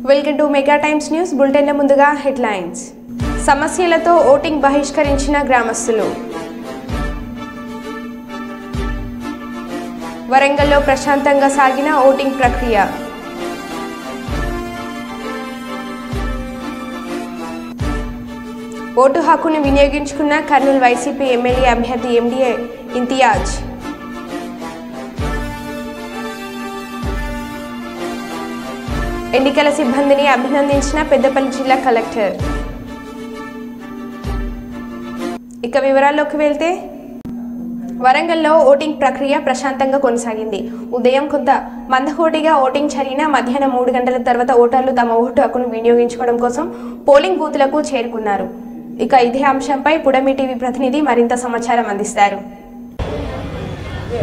Welcome to mega times news bulletin. ముందుగా headlines. సమస్యలతో voting బహిష్కరించిన గ్రామస్తులు. వరంగల్లో ప్రశాంతంగా సాగిన ఓటింగ్ ప్రక్రియ. ఓటు హక్కును వినియోగించుకున్న కర్నూలు వైసీపీ ఎమ్మెల్యే అభ్యర్థి ఎండీఏ ఇంతియాజ్. ఎన్నికల సిబ్బందిని అభినందించిన పెద్దపల్లి జిల్లా కలెక్టర్. ఇక వివరాల్లోకి వెళ్తే, వరంగల్లో ఓటింగ్ ప్రక్రియ ప్రశాంతంగా కొనసాగింది. ఉదయం కొంత మందకోటిగా ఓటింగ్ జరిగిన మధ్యాహ్నం 3 గంటల తర్వాత ఓటర్లు తమ ఓటు హక్కును వినియోగించుకోవడం కోసం పోలింగ్ బూత్లకు చేరుకున్నారు. ఇక ఇదే అంశంపై పుడమి టీవీ ప్రతినిధి మరింత సమాచారం అందిస్తారు.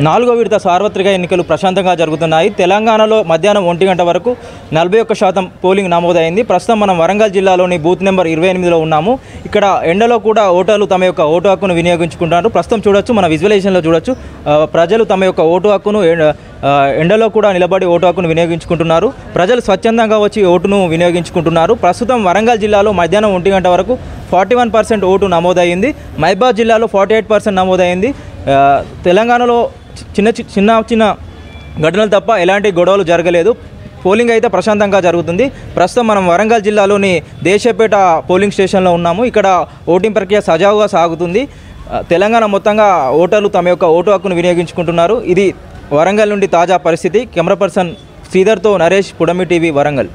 4వ విడత సార్వత్రిక ఎన్నికలు ప్రశాంతంగా జరుగుతున్నాయి. తెలంగాణలో మధ్యాహ్నం 1 గంట వరకు 41% పోలింగ్ నమోదైంది. ప్రస్తుతం మనం వరంగల్ జిల్లాలోని బూత్ నెంబర్ 28లో ఉన్నాము. ఇక్కడ ఎండలో కూడా ఓటర్లు తమ యొక్క ఓటు హక్కును వినియోగించుకుంటున్నారు. ప్రస్తుతం చూడొచ్చు, మన విజువలైజేషన్లో చూడొచ్చు, ప్రజలు తమ యొక్క ఓటు హక్కును ఎండలో కూడా నిలబడి ఓటు హక్కును వినియోగించుకుంటున్నారు. ప్రజలు స్వచ్ఛందంగా వచ్చి ఓటును వినియోగించుకుంటున్నారు. ప్రస్తుతం వరంగల్ జిల్లాలో మధ్యాహ్నం 1 గంట వరకు 41% ఓటు నమోదయ్యింది. మహబూబాబాద్ జిల్లాలో 48% నమోదైంది. తెలంగాణలో చిన్న ఘటనలు తప్ప ఎలాంటి గొడవలు జరగలేదు. పోలింగ్ అయితే ప్రశాంతంగా జరుగుతుంది. ప్రస్తుతం మనం వరంగల్ జిల్లాలోని దేశపేట పోలింగ్ స్టేషన్లో ఉన్నాము. ఇక్కడ ఓటింగ్ ప్రక్రియ సజావుగా సాగుతుంది. తెలంగాణ మొత్తంగా ఓటర్లు తమ యొక్క ఓటు హక్కును వినియోగించుకుంటున్నారు. ఇది వరంగల్ నుండి తాజా పరిస్థితి. కెమెరా పర్సన్ శ్రీధర్తో నరేష్, పుడమి టీవీ, వరంగల్.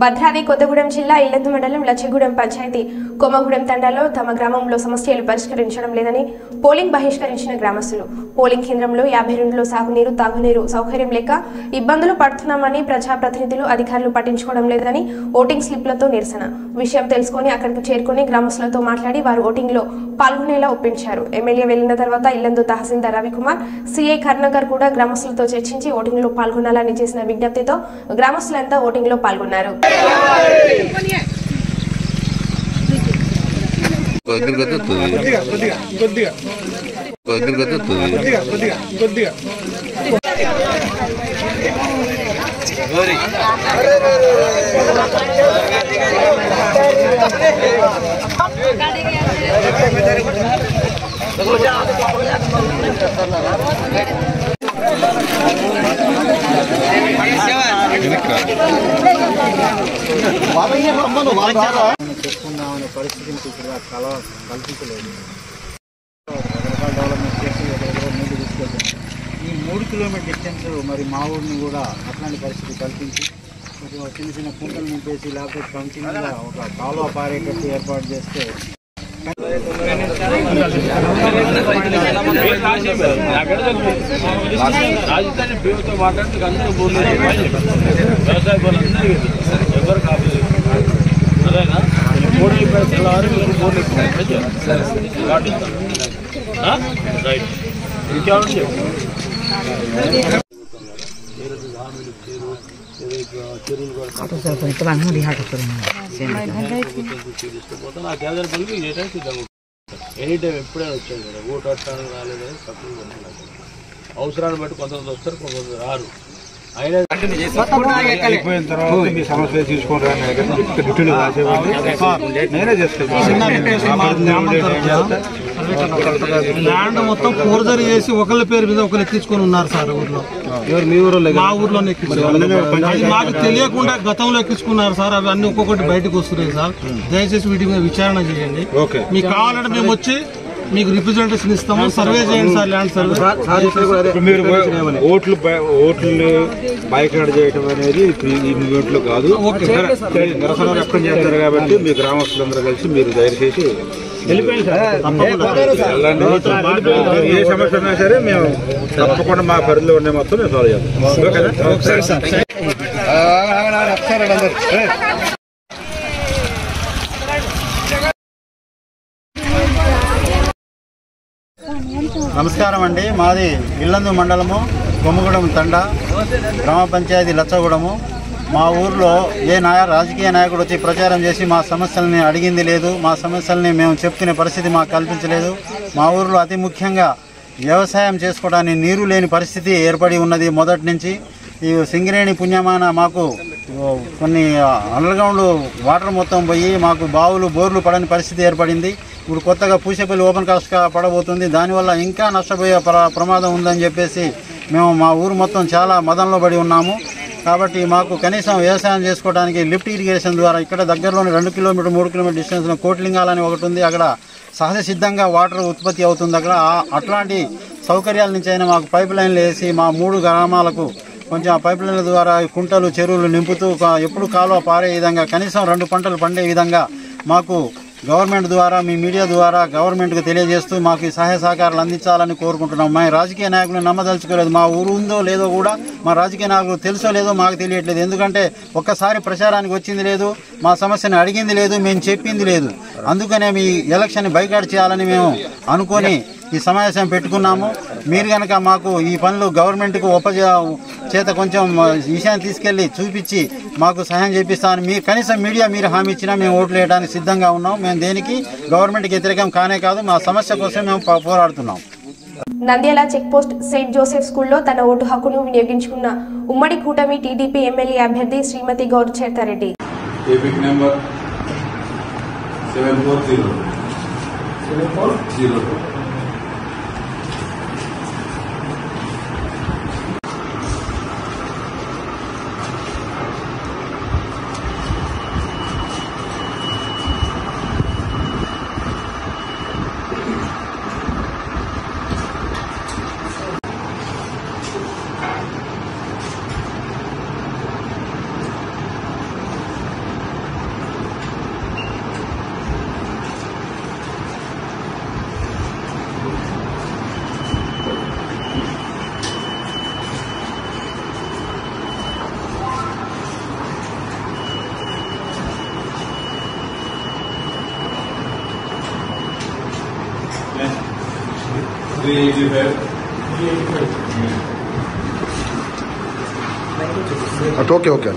భద్రాద్రి కొత్తగూడెం జిల్లా ఇల్లందు మండలం లచ్చగూడెం పంచాయతీ కొమ్మగూడెం తండాలో తమ గ్రామంలో సమస్యలు పరిష్కరించడం లేదని పోలింగ్ బహిష్కరించిన గ్రామస్తులు. పోలింగ్ కేంద్రంలో 52లో సాగునీరు, తాగునీరు సౌకర్యం లేక ఇబ్బందులు పడుతున్నామని ప్రజాప్రతినిధులు, అధికారులు పట్టించుకోవడం లేదని ఓటింగ్ స్లిప్లతో నిరసన. విషయం తెలుసుకుని అక్కడికి చేరుకుని గ్రామస్తులతో మాట్లాడి వారు ఓటింగ్లో పాల్గొనేలా ఒప్పించారు. ఎమ్మెల్యే వెళ్లిన తర్వాత ఇల్లందు తహసీల్దార్ రవికుమార్, సిఐ కరుణాకర్ కూడా గ్రామస్తులతో చర్చించి ఓటింగ్లో పాల్గొనాలని చేసిన విజ్ఞప్తితో గ్రామస్తులంతా ఓటింగ్లో పాల్గొన్నారు. చెప్పుకుందామనే పరిస్థితిని ఇప్పుడు కల్పించలేదు. రకరకాల డెవలప్మెంట్ చేసి నీళ్లు తీసుకెళ్తాం. ఈ 3 కిలోమీటర్ డిస్టెన్స్ మరి మా ఊరిని కూడా అట్లాంటి పరిస్థితి కల్పించి చిన్న చిన్న కుంటలు నింపేసి లేకపోతే కంటిన్యూగా ఒక కాలువ పారేటట్టు ఏర్పాటు చేస్తే రాజధాని పేరుతో మాట్లాడితే అందరూ వ్యవసాయ పనులందరికీ ఎవరు కాదు. అదేనా బోర్డు తెల్లవారు బోర్డు రైట్. ఇంకేమంటే ఎనీ టైం ఎప్పుడైనా వచ్చాను కదా. ఓటు అట్టాను రాలేదని తక్కువ అవసరాన్ని బట్టి కొంతమంది వస్తారు, కొంతమంది రారు. అయిపోయిన తర్వాత మీ సమస్య తీసుకుంటారు. నేనే ల్యాండ్ మొత్తం ఫోర్జరీ చేసి ఒకళ్ళ పేరు మీద ఒకరు ఎక్కించుకొని ఉన్నారు సార్ ఊర్లో. మీ ఊర్లో? మా ఊర్లోనే ఎక్కించుకున్నారు. మాకు తెలియకుండా గతంలో ఎక్కించుకున్నారు సార్. అవి అన్ని ఒక్కొక్కటి బయటకు వస్తున్నాయి సార్. దయచేసి వీటి మీద విచారణ చేయండి. మీకు కావాలంటే మేము వచ్చి మీకు రిప్రజెంటేషన్ ఇస్తాము. సర్వే చేయండి సార్, ల్యాండ్ సర్వే. మీరు ఓట్లు బైకాట్ చేయడం అనేది ఈ మూమెంట్లో కాదు, నిరసన వ్యక్తం చేస్తారు కాబట్టి మీ గ్రామస్తులందరూ కలిసి మీరు దయచేసి ఏ సమస్య ఉన్నా సరే మేము తప్పకుండా మా పరిధిలో ఉండే మొత్తం మేము సాల్వ్ చేస్తాం. ఓకేనా? నమస్కారం అండి. మాది ఇల్లందు మండలము కొమ్మగూడెం తండా, గ్రామ పంచాయతీ లచ్చగూడెము. మా ఊర్లో రాజకీయ నాయకుడు వచ్చి ప్రచారం చేసి మా సమస్యల్ని అడిగింది లేదు, మా సమస్యల్ని మేము చెప్పుకునే పరిస్థితి మాకు కల్పించలేదు. మా ఊర్లో అతి ముఖ్యంగా వ్యవసాయం చేసుకోవడానికి నీరు లేని పరిస్థితి ఏర్పడి ఉన్నది. మొదటి నుంచి ఈ సింగరేణి పుణ్యమాన మాకు కొన్ని అండర్గ్రౌండ్ వాటర్ మొత్తం పోయి మాకు బావులు బోర్లు పడని పరిస్థితి ఏర్పడింది. ఇప్పుడు కొత్తగా పూసేపల్లి ఓపెన్ కాస్ట్ పడబోతుంది. దానివల్ల ఇంకా నష్టపోయే ప్రమాదం ఉందని చెప్పేసి మేము మా ఊరు మొత్తం చాలా మదంలో పడి ఉన్నాము. కాబట్టి మాకు కనీసం వ్యవసాయం చేసుకోవడానికి లిఫ్ట్ ఇరిగేషన్ ద్వారా ఇక్కడ దగ్గరలోని 2 కిలోమీటర్ 3 కిలోమీటర్ డిస్టెన్స్లో కోట్లింగాలని ఒకటి ఉంది. అక్కడ సహజ సిద్ధంగా వాటర్ ఉత్పత్తి అవుతుంది. అక్కడ అట్లాంటి సౌకర్యాల నుంచి అయినా మాకు పైప్ లైన్లు వేసి మా 3 గ్రామాలకు కొంచెం ఆ పైప్ లైన్ల ద్వారా కుంటలు చెరువులు నింపుతూ ఎప్పుడు కాలువ పారే విధంగా కనీసం 2 పంటలు పండే విధంగా మాకు గవర్నమెంట్ ద్వారా మీ మీడియా ద్వారా గవర్నమెంట్కి తెలియజేస్తూ మాకు ఈ సహాయ సహకారాలు అందించాలని కోరుకుంటున్నాం. మా రాజకీయ నాయకులను నమ్మదలుచుకోలేదు. మా ఊరు ఉందో లేదో కూడా మా రాజకీయ నాయకులు తెలుసో లేదో మాకు తెలియట్లేదు. ఎందుకంటే ఒక్కసారి ప్రచారానికి వచ్చింది లేదు, మా సమస్యను అడిగింది లేదు, మేము చెప్పింది లేదు. అందుకనే మీ ఎలక్షన్ బైకాట్ చేయాలని మేము అనుకొని ఈ సమావేశం పెట్టుకున్నాము. మీరు కనుక మాకు ఈ పనులు గవర్నమెంట్కు చేత కొంచెం విషయాన్ని తీసుకెళ్లి చూపించి మాకు సహాయం చేపిస్తామని మీ కనీసం మీడియా మీరు హామీ ఇచ్చినా మేము ఓట్లు వేయడానికి సిద్ధంగా ఉన్నాం. మేము దేనికి గవర్నమెంట్కి వ్యతిరేకం కానే కాదు, మా సమస్య కోసం మేము పోరాడుతున్నాం. Nandyal check post Saint Joseph స్కూల్లో తన ఓటు హక్కును వినియోగించుకున్న ఉమ్మడి కూటమి టీడీపీ ఎమ్మెల్యే అభ్యర్థి శ్రీమతి గౌర్ చేతారెడ్డి. ఓకే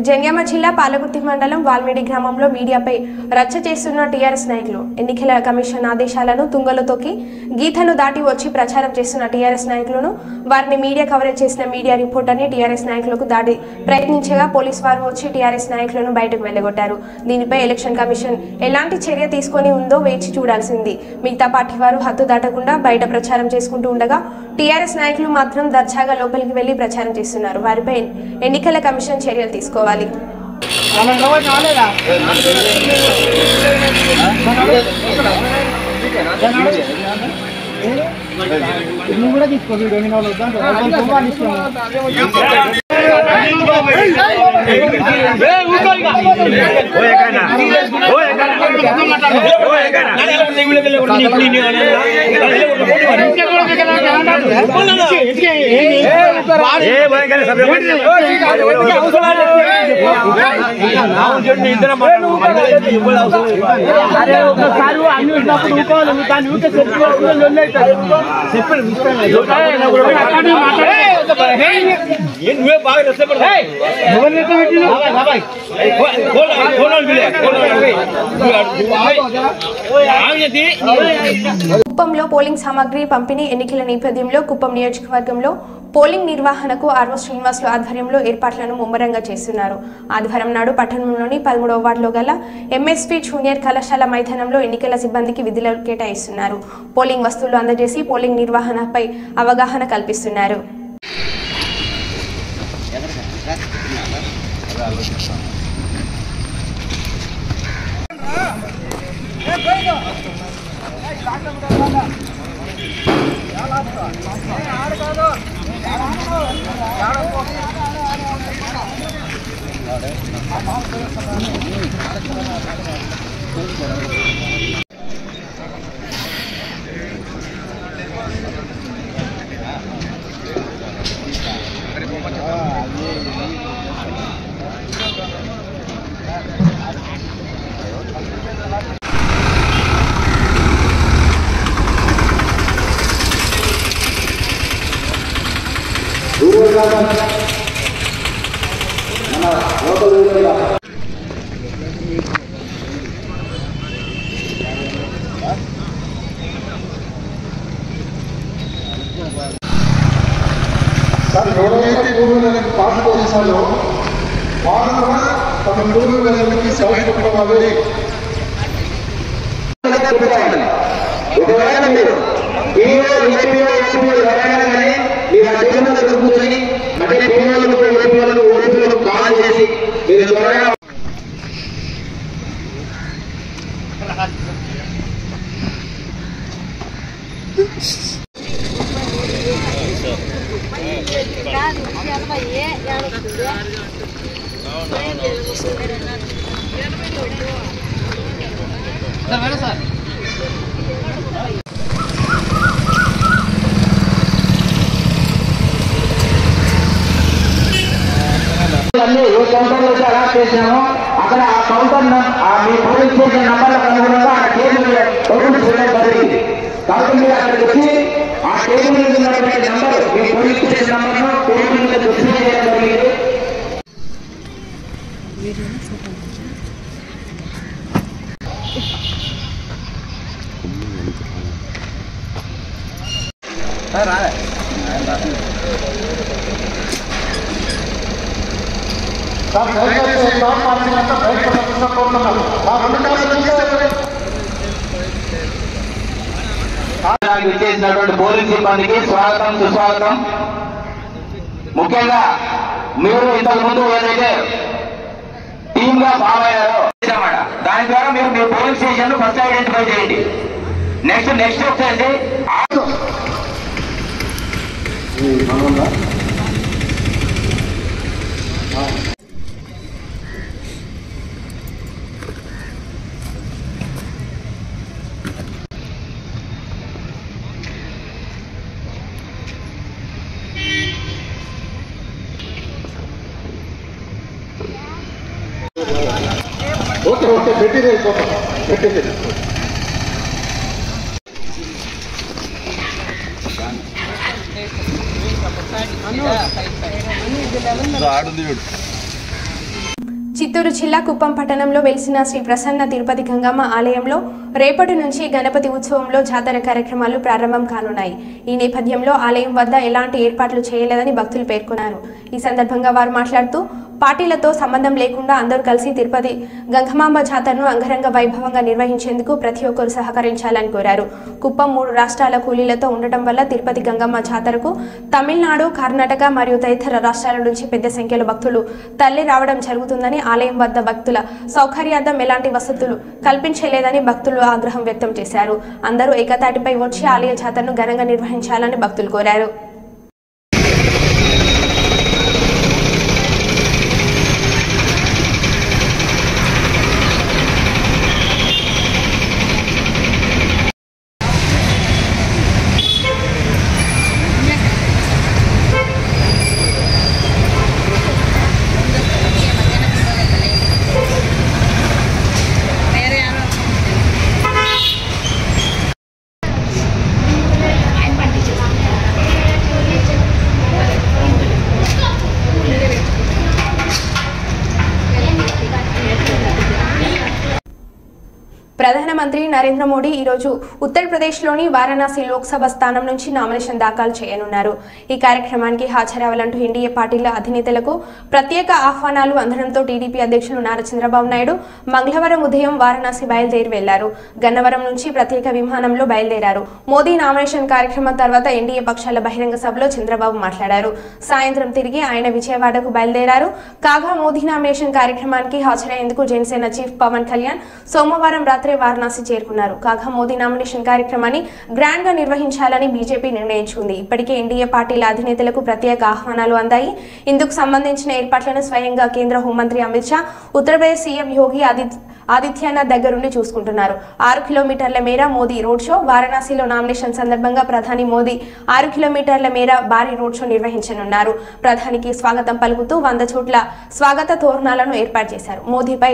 జంగామ జిల్లా పాలకుర్తి మండలం వాల్మేడి గ్రామంలో మీడియాపై రచ్చ చేస్తున్న టీఆర్ఎస్ నాయకులు. ఎన్నికల కమిషన్ ఆదేశాలను తుంగలో తొక్కి గీతను దాటి వచ్చి ప్రచారం చేస్తున్న టీఆర్ఎస్ నాయకులను వారిని మీడియా కవరేజ్ చేసిన మీడియా రిపోర్టర్ని టీఆర్ఎస్ నాయకులకు దాడి ప్రయత్నించగా పోలీసు వారు వచ్చి టీఆర్ఎస్ నాయకులను బయటకు వెళ్లగొట్టారు. దీనిపై ఎలక్షన్ కమిషన్ ఎలాంటి చర్య తీసుకొని ఉందో వేచి చూడాల్సింది. మిగతా పార్టీ వారు హద్దు దాటకుండా బయట ప్రచారం చేసుకుంటూ ఉండగా టీఆర్ఎస్ నాయకులు మాత్రం దర్జాగా లోపలికి వెళ్లి ప్రచారం చేస్తున్నారు. వారిపై ఎన్నికల కమిషన్ చర్యలు తీసుకోవాలి. కుప్పంలో పోలింగ్ సామాగ్రి పంపిణీ ఎన్నికల నేపథ్యంలో కుప్పం నియోజకవర్గంలో పోలింగ్ నిర్వహణకు ఆర్వో శ్రీనివాసులు ఆధ్వర్యంలో ఏర్పాట్లను ముమ్మరంగా చేస్తున్నారు. ఆదివారం నాడు పట్టణంలోని 13వ వార్డులో గల ఎంఎస్పీ జూనియర్ కళాశాల మైదానంలో ఎన్నికల సిబ్బందికి విధులు కేటాయిస్తున్నారు. పోలింగ్ వస్తువులు అందజేసి పోలింగ్ నిర్వహణపై అవగాహన కల్పిస్తున్నారు. ఎవరైతే పూర్వీకులకు పాటలు చేశారో వారు కూడా తమ పూర్వీకులకి సౌకర్యపడాలి. ఒకవేళ మీరు కూర్చొని అంటే ఓటీపీలకు కాల్ చేసి మీరు త్వరగా ఏ కౌంటర్లో అయితే అలా చేసినామో అక్కడ ఆ కౌంటర్ మీ పోలీస్ స్టేషన్ నంబర్లకు అనుగుణంగా ఆ టేబుల్ ఓపెన్ చేయడం జరిగింది. కాబట్టి మీరు అక్కడికి వచ్చి ఆ టేబుల్ మీద ఉన్నటువంటి నంబర్ మీ పోలీస్ స్టేషన్ నంబర్ను టేబుల్ మీద డిస్ప్లే చేయడం జరిగింది. విచ్చేసినటువంటి పోలీస్ సిబ్బందికి స్వాగతం సుస్వాగతం. ముఖ్యంగా మీరు ఇంతకు ముందు ఏదైతే టీమ్ గా ఫామ్ అయ్యారో దాని ద్వారా మీరు మీ పోలీస్ స్టేషన్ ఫస్ట్ ఐడెంటిఫై చేయండి. నెక్స్ట్ వచ్చేసి ఓకే పెట్టిదే చిత్తూరు జిల్లా కుప్పం పట్టణంలో వెలిసిన శ్రీ ప్రసన్న తిరుపతి గంగమ్మ ఆలయంలో రేపటి నుంచి గణపతి ఉత్సవంలో జాతర కార్యక్రమాలు ప్రారంభం కానున్నాయి. ఈ నేపథ్యంలో ఆలయం వద్ద ఎలాంటి ఏర్పాట్లు చేయలేదని భక్తులు పేర్కొన్నారు. ఈ సందర్భంగా వారు మాట్లాడుతూ పార్టీలతో సంబంధం లేకుండా అందరూ కలిసి తిరుపతి గంగమాంబ జాతరను అంగరంగ వైభవంగా నిర్వహించేందుకు ప్రతి ఒక్కరూ సహకరించాలని కోరారు. కుప్పం 3 రాష్ట్రాల కూలీలతో ఉండటం వల్ల తిరుపతి గంగమ్మ జాతరకు తమిళనాడు, కర్ణాటక మరియు తదితర రాష్ట్రాల నుంచి పెద్ద సంఖ్యలో భక్తులు తరలి రావడం జరుగుతుందని, ఆలయం వద్ద భక్తుల సౌకర్యార్థం ఎలాంటి వసతులు కల్పించలేదని భక్తులు ఆగ్రహం వ్యక్తం చేశారు. అందరూ ఏకతాటిపై వచ్చి ఆలయ జాతరను ఘనంగా నిర్వహించాలని భక్తులు కోరారు. ప్రధానమంత్రి నరేంద్ర మోడీ ఈరోజు ఉత్తరప్రదేశ్లోని వారణాసి లోక్సభ స్థానం నుంచి నామినేషన్ దాఖలు చేయనున్నారు. ఈ కార్యక్రమానికి హాజరవ్వాలంటూ ఎన్డీఏ పార్టీల అధినేతలకు ప్రత్యేక ఆహ్వానాలు అందడంతో టీడీపీ అధ్యక్షులు నారా చంద్రబాబు నాయుడు మంగళవారం ఉదయం వారణాసి బయలుదేరి వెళ్లారు. గన్నవరం నుంచి ప్రత్యేక విమానంలో బయలుదేరారు. మోదీ నామినేషన్ కార్యక్రమం తర్వాత ఎన్డీఏ పక్షాల బహిరంగ సభలో చంద్రబాబు మాట్లాడారు. సాయంత్రం తిరిగి ఆయన విజయవాడకు బయలుదేరారు. కాగా మోదీ నామినేషన్ కార్యక్రమానికి హాజరయ్యేందుకు జనసేన చీఫ్ పవన్ కళ్యాణ్ సోమవారం రాత్రి వారణాసి చేరుకున్నారు. కాగా మోదీ నామినేషన్ కార్యక్రమాన్ని గ్రాండ్ గా నిర్వహించాలని బీజేపీ నిర్ణయించుకుంది. ఇప్పటికే ఎన్డీఏ పార్టీల అధినేతలకు ప్రత్యేక ఆహ్వానాలు అందాయి. ఇందుకు సంబంధించిన ఏర్పాట్లను స్వయంగా కేంద్ర హోంమంత్రి అమిత్ షా, ఉత్తరప్రదేశ్ సీఎం యోగి ఆదిత్యనాథ్ దగ్గరుండి చూసుకుంటున్నారు. 6 కిలోమీటర్ల మేర మోదీ రోడ్ షో. వారణాసిలో నామినేషన్ సందర్భంగా ప్రధాని మోదీ 6 కిలోమీటర్ల మేర భారీ రోడ్ షో నిర్వహించనున్నారు. ప్రధానికి స్వాగతం పలుకుతూ 100 చోట్ల స్వాగత తోరణాలను ఏర్పాటు చేశారు. మోదీపై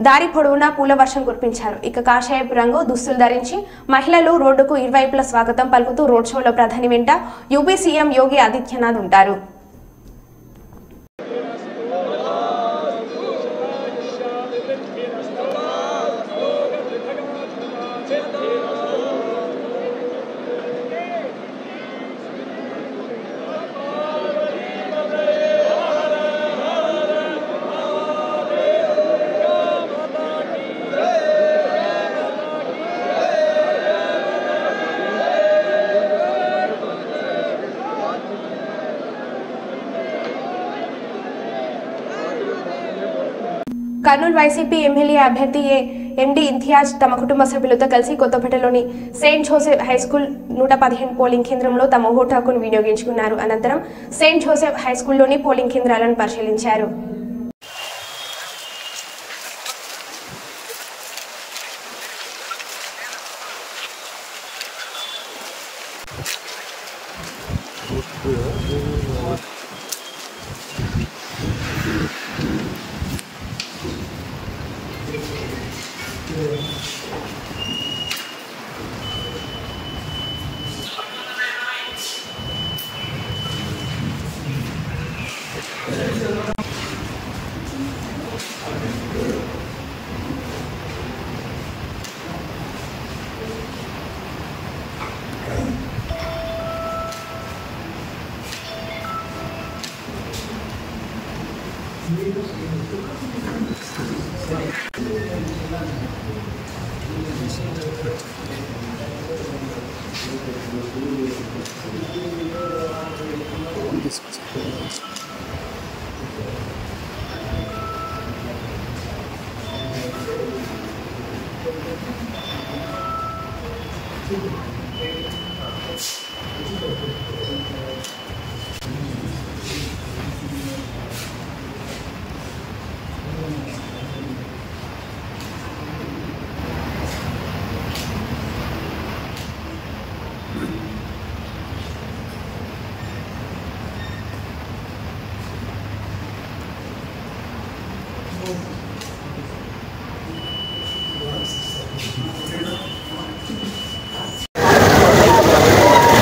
దారి పొడవునా పూల వర్షం కురిపించారు. ఇక కాషాయపు రంగు దుస్తులు ధరించి మహిళలు రోడ్డుకు ఇరువైపులా స్వాగతం పలుకుతూ రోడ్ షోలో ప్రధాని వెంట యూపీ సీఎం యోగి ఆదిత్యనాథ్ ఉంటారు. కర్నూలు వైసీపీ ఎమ్మెల్యే అభ్యర్థి ఎండి ఇంతియాజ్ తమ కుటుంబ సభ్యులతో కలిసి కొత్తపేటలోని సెయింట్ జోసెఫ్ హైస్కూల్ 115 పోలింగ్ కేంద్రంలో తమ ఓటు హక్కును వినియోగించుకున్నారు. అనంతరం సెయింట్ జోసెఫ్ హైస్కూల్లోని పోలింగ్ కేంద్రాలను పరిశీలించారు.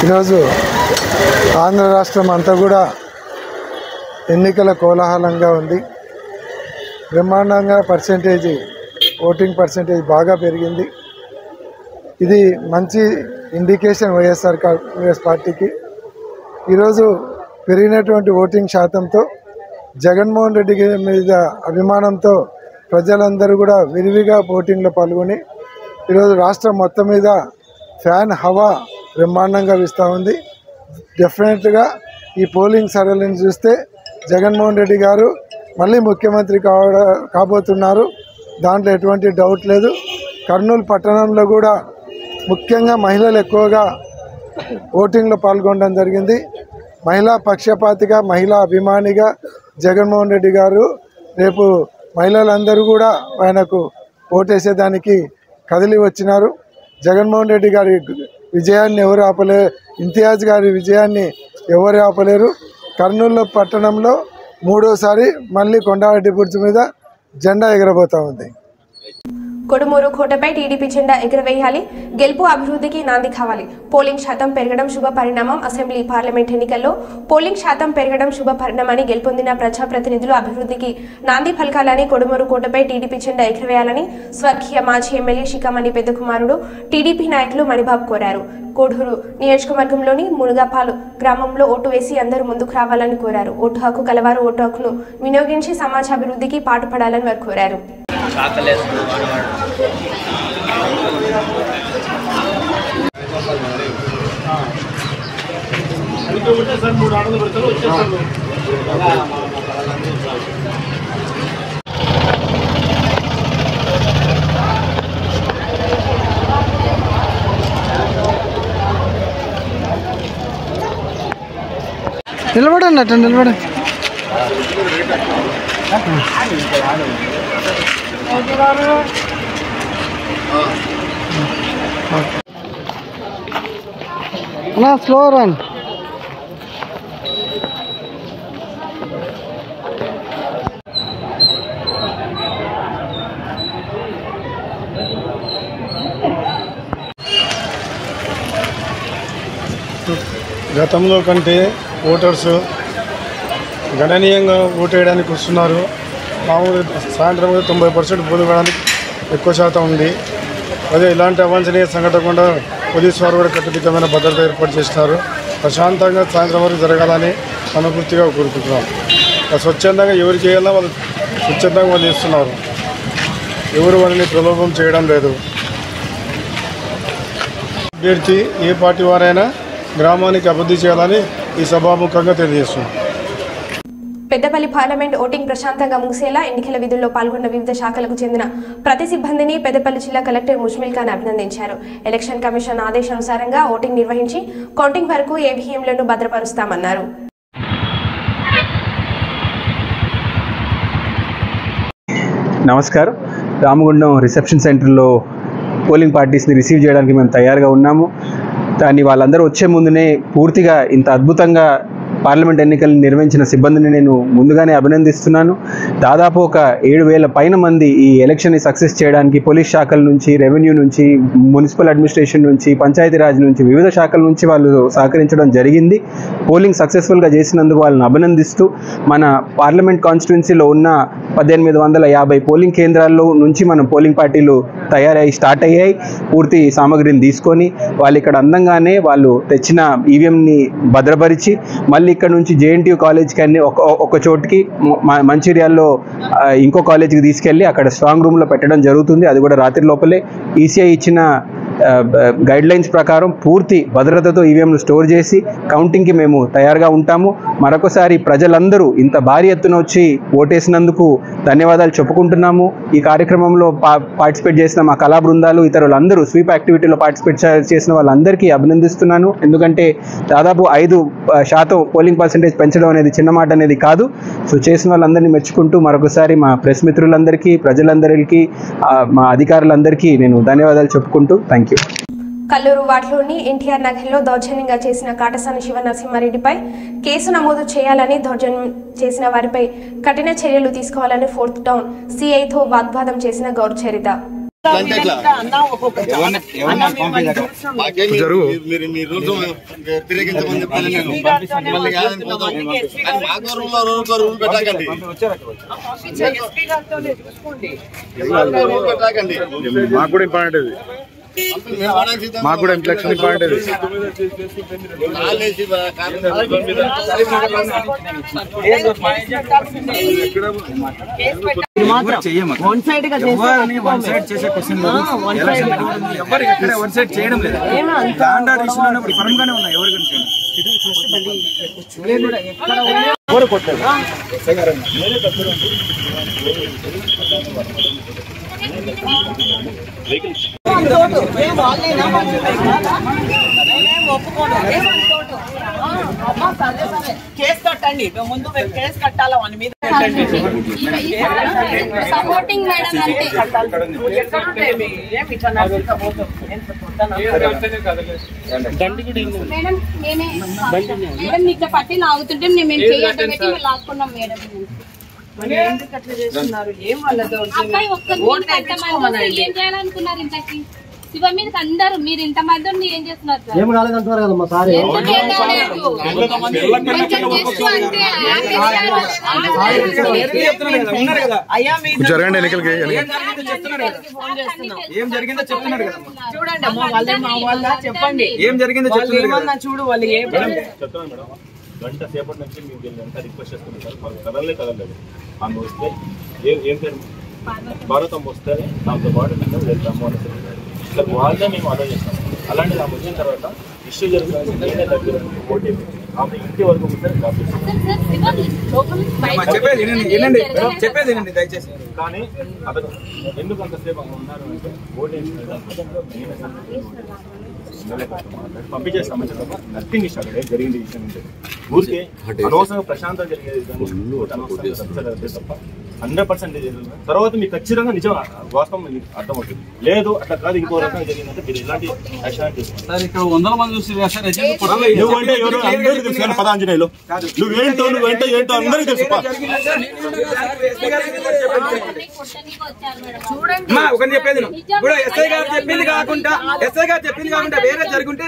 ఈరోజు ఆంధ్ర రాష్ట్రం అంతా కూడా ఎన్నికల కోలాహలంగా ఉంది. బ్రహ్మాండంగా ఓటింగ్ పర్సెంటేజ్ బాగా పెరిగింది. ఇది మంచి ఇండికేషన్ వైఎస్ఆర్ కాంగ్రెస్ పార్టీకి. ఈరోజు పెరిగినటువంటి ఓటింగ్ శాతంతో జగన్మోహన్ రెడ్డి మీద అభిమానంతో ప్రజలందరూ కూడా విరివిగా ఓటింగ్లో పాల్గొని ఈరోజు రాష్ట్రం మొత్తం మీద ఫ్యాన్ హవా బ్రహ్మాండంగా వీస్తూ ఉంది. డెఫినెట్గా ఈ పోలింగ్ సరళిని చూస్తే జగన్మోహన్ రెడ్డి గారు మళ్ళీ ముఖ్యమంత్రి కాబోతున్నారు. దాంట్లో ఎటువంటి డౌట్ లేదు. కర్నూలు పట్టణంలో కూడా ముఖ్యంగా మహిళలు ఎక్కువగా ఓటింగ్లో పాల్గొనడం జరిగింది. మహిళా పక్షపాతిగా మహిళా అభిమానిగా జగన్మోహన్ రెడ్డి గారు రేపు మహిళలందరూ కూడా ఆయనకు ఓటేసేదానికి కదిలి వచ్చినారు. జగన్మోహన్ రెడ్డి గారి విజయాన్ని ఎవరు ఆపలేరు, ఇంతియాజ్ గారి విజయాన్ని ఎవరు ఆపలేరు. కర్నూలు పట్టణంలో మూడోసారి మళ్ళీ కొండారెడ్డి బుర్జు మీద జెండా ఎగరబోతా ఉంది. కొడుమూరు కోటపై టీడీపీ జెండా ఎగురవేయాలి, గెలుపు అభివృద్ధికి నాంది కావాలి. పోలింగ్ శాతం పెరగడం శుభ పరిణామం. అసెంబ్లీ పార్లమెంట్ ఎన్నికల్లో పోలింగ్ శాతం పెరగడం శుభ పరిణామాన్ని గెలుపొందిన ప్రజాప్రతినిధులు అభివృద్ధికి నాంది పలకాలని కొడుమూరు కోటపై టీడీపీ జెండా ఎగురవేయాలని స్వర్గీయ మాజీ ఎమ్మెల్యే శిఖామణి పెద్ద కుమారుడు టీడీపీ నాయకులు మణిబాబు కోరారు. కోడూరు నియోజకవర్గంలోని మునుగపాలు గ్రామంలో ఓటు వేసి అందరూ ముందుకు రావాలని కోరారు. ఓటు హక్కు కలవారు ఓటు హక్కును వినియోగించి సమాజ అభివృద్ధికి పాటుపడాలని వారు కోరారు. నిలబడండి, అట్లా నిలబడండి. అన్నా స్లో రన్. గతంలో కంటే ఓటర్స్ గణనీయంగా ఓటు వేయడానికి వస్తున్నారు. మామూలు సాయంత్రం 90% పోలింగ్ వేయడానికి ఎక్కువ శాతం ఉంది. అదే ఇలాంటి అవాంఛనీయ సంఘటన పోలీసు వారు కూడా కట్టుదిట్టమైన భద్రత ఏర్పాటు చేస్తున్నారు. ప్రశాంతంగా సాయంత్రం వరకు జరగాలని మనస్ఫూర్తిగా కోరుకుంటున్నాం. స్వచ్ఛందంగా ఎవరు చేయాలన్నా వాళ్ళు స్వచ్ఛందంగా వాళ్ళు చేస్తున్నారు. ఎవరు వారిని ప్రలోభం చేయడం లేదు. అభ్యర్థి ఏ పార్టీ వారైనా గ్రామానికి అభివృద్ధి చేయాలని ఈ సభాముఖంగా తెలియజేస్తున్నాం. పెద్దపల్లి పార్లమెంట్ ఓటింగ్ ప్రశాంతంగా ముగిసేలా ఎన్నికల విధుల్లో పాల్గొన్న వివిధ శాఖలకు చెందిన ప్రతి సిబ్బందిని పెద్దపల్లి జిల్లా కలెక్టర్ ముజ్మిల్ ఖాన్ అభినందించారు. ఎలక్షన్ కమిషన్ ఆదేశానుసారంగా ఓటింగ్ నిర్వహించి కౌంటింగ్ వరకు ఈవీఎంలను భద్రపరుస్తామన్నారు. నమస్కారం. రామగుండం రిసెప్షన్ సెంటర్లో పోలింగ్ పార్టీస్ని రిసీవ్ చేయడానికి మేము తయారుగా ఉన్నాము. కానీ వాళ్ళందరూ వచ్చే ముందునే పూర్తిగా ఇంత అద్భుతంగా పార్లమెంట్ ఎన్నికలను నిర్వహించిన సిబ్బందిని నేను ముందుగానే అభినందిస్తున్నాను. దాదాపు ఒక 7,000 పైన మంది ఈ ఎలక్షన్ని సక్సెస్ చేయడానికి పోలీస్ శాఖల నుంచి, రెవెన్యూ నుంచి, మున్సిపల్ అడ్మినిస్ట్రేషన్ నుంచి, పంచాయతీరాజ్ నుంచి, వివిధ శాఖల నుంచి వాళ్ళు సహకరించడం జరిగింది. పోలింగ్ సక్సెస్ఫుల్గా చేసినందుకు వాళ్ళని అభినందిస్తూ మన పార్లమెంట్ కాన్స్టిట్యున్సీలో ఉన్న 1850 పోలింగ్ కేంద్రాల్లో నుంచి మనం పోలింగ్ పార్టీలు స్టార్ట్ అయ్యాయి. పూర్తి సామగ్రిని తీసుకొని వాళ్ళు ఇక్కడ అందంగానే వాళ్ళు తెచ్చిన ఈవీఎంని భద్రపరిచి మళ్ళీ ఇక్కడ నుంచి జేఎన్టీయూ కాలేజ్కి అన్ని ఒక చోటుకి మంచిర్యాల్లో ఇంకో కాలేజ్కి తీసుకెళ్ళి అక్కడ స్ట్రాంగ్ రూమ్లో పెట్టడం జరుగుతుంది. అది కూడా రాత్రి లోపలే. ఈసీఐ ఇచ్చిన గైడ్ లైన్స్ ప్రకారం పూర్తి భద్రతతో ఈవీఎంలు స్టోర్ చేసి కౌంటింగ్కి మేము తయారుగా ఉంటాము. మరొకసారి ప్రజలందరూ ఇంత భారీ ఎత్తున వచ్చి ఓటేసినందుకు ధన్యవాదాలు చెప్పుకుంటున్నాము. ఈ కార్యక్రమంలో పార్టిసిపేట్ చేసిన మా కళా బృందాలు, ఇతరులందరూ స్వీప్ యాక్టివిటీలో పార్టిసిపేట్ చేసిన వాళ్ళందరికీ అభినందిస్తున్నాను. ఎందుకంటే దాదాపు 5% పోలింగ్ పర్సెంటేజ్ పెంచడం అనేది చిన్న మాట అనేది కాదు. సో చేసిన వాళ్ళందరినీ మెచ్చుకుంటూ మరొకసారి మా ప్రెస్ మిత్రులందరికీ, ప్రజలందరికీ, మా అధికారులందరికీ నేను ధన్యవాదాలు చెప్పుకుంటూ థ్యాంక్ యూ. కల్లూరు వార్డులోని ఎన్టీఆర్ నగర్లో దౌర్జన్యంగా చేసిన కాటసాని శివనరసింహారెడ్డిపై కేసు నమోదు చేయాలని, దౌర్జన్యం చేసిన వారిపై కఠిన చర్యలు తీసుకోవాలని 4th టౌన్ సిఐతో వాగ్వాదం చేసిన గౌర్ చరిత. మాకు కూడా ఇంప్లెక్షన్ ఇంపార్టెంట్. కేసు కట్టండి, ముందు కేసు కట్టాలా వాని మీద. సపోర్టింగ్ మేడం మేడం ఇట్లా పట్టి లాగుతుంటే మేము చేయబెట్టి లాక్కున్నాం మేడం. ఎందుకు అట్లా చేస్తున్నారు? ఏం వాళ్ళతో ఏం చేయాలనుకున్నారు? ఇంతకి శివ మీద అందరూ మీరు ఇంత మంది ఏం చేస్తున్నారు? జరగండి ఎన్నికలకి చూడండి అమ్మా, వాళ్ళే మా వాళ్ళ చెప్పండి ఏం జరిగిందో ఏమన్నా చూడు. వాళ్ళు ఏం గంట సేపటి నుంచి మీకు ఎంత రిక్వెస్ట్ చేస్తున్నారు సార్, కదలలేదు ఆమె వస్తే ఏం పేరు భారతం వస్తేనే దాంతో పాటు రమ్మని సార్ వాళ్ళే మేము అలో చేస్తాం. అలాంటిది ఆమె వచ్చిన తర్వాత ఇష్యూ జరుగుతుంది, నేనే దగ్గర ఓటీ ఆమె ఇంటి వరకు చెప్పేది దయచేసి. కానీ అతను ఎందుకు అంతసేపు అక్కడ ఉన్నారు అంటే ఓటీ పంపించేస్తాం తప్ప నథింగ్ ఇష్టం అక్కడ జరిగింది విషయం నుంచి ఊరికే అనవసరంగా ప్రశాంతంగా జరిగేది తప్ప 100% తర్వాత మీకు ఖచ్చితంగా నిజం వాస్తవం మీకు అర్థమవుతుంది. లేదు అట్లా కాదు ఇంకో రకంగా జరిగిందంటే మీరు ఇలాంటి యాక్షన్ తీసుకుంటారు. ఇక్కడ 100 మంది చూసి నువ్వంటే ఎవరు అందరికీ తెలుసు కానీ పదాంజనేయులు నువ్వేంటో ఏంటో అందరికీ తెలుసు. ఒకటి చెప్పేది ఇప్పుడు ఎస్ఐ గారు చెప్పింది కాకుండా వేరే జరుగుంటే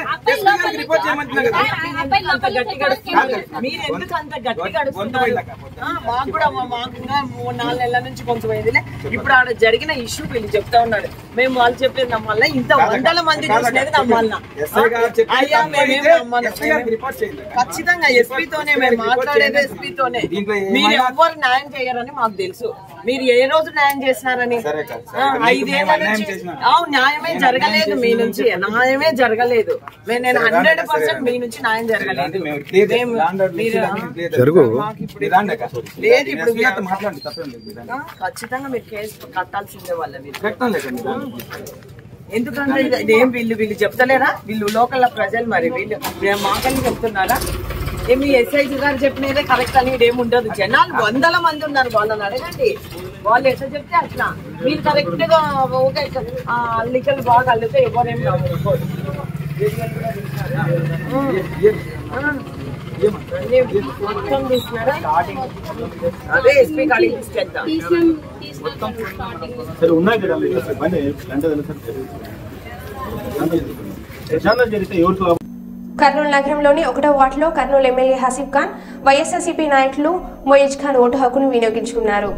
రిపోర్ట్ చేయమంటున్నా కదా. మీరు ఎందుకు అంత గట్టి గడుస్తున్నారు? మాకు కూడా 3-4 నెలల నుంచి కొంచెం అయిందిలే. ఇప్పుడు ఆడ జరిగిన ఇష్యూ వీళ్ళు చెప్తా ఉన్నాడు. మేము వాళ్ళు చెప్పేది నమ్మాలా? ఇంత 100 మంది చూసినది నమ్మాలనా? అయ్యా మేమేం నమ్మాలి? ఖచ్చితంగా ఎస్పీతోనే మేము మాట్లాడేది, ఎస్పీతోనే. మీరు ఎవ్వరు న్యాయం చేయరని మాకు తెలుసు. మీరు ఏ రోజు న్యాయం చేసినారని 5 ఏళ్ళ నుంచి న్యాయమే జరగలేదు మీ నుంచి, న్యాయమే జరగలేదు. నేను 100% మీ నుంచి న్యాయం జరగలేదు. లేదు ఇప్పుడు ఖచ్చితంగా మీరు కేసు కట్టాల్సిందే వాళ్ళ మీరు. ఎందుకంటే ఇదేం వీళ్ళు చెప్తలేరా? వీళ్ళు లోకల్ ప్రజలు మరి వీళ్ళు మాకని చెప్తున్నారా? ఏమి ఎస్ఐజీ గారు చెప్పినదే కరెక్ట్ అని ఏముండదు. జనాలు 100 మంది ఉన్నారు, వాళ్ళని అడగండి. వాళ్ళు ఎట్లా చెప్తే అట్లా. మీరు కరెక్ట్ గా ఓకే అల్లికలు బాగా అల్లితే ఎవరేం మొత్తం తీసుకున్నారా? అదే ఎస్పీ కాడికి తీసుకెళ్తాం. కర్నూలు నగరంలోని 1వ వార్డులో కర్నూలు ఎమ్మెల్యే హసీబ్ ఖాన్, వైఎస్ఆర్సీపీ నాయకులు మొయిజ్ ఖాన్ ఓటు హక్కును వినియోగించుకున్నారు.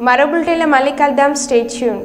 మరో బులెటిన్లో మళ్ళీ కలుద్దాం. Stay tune.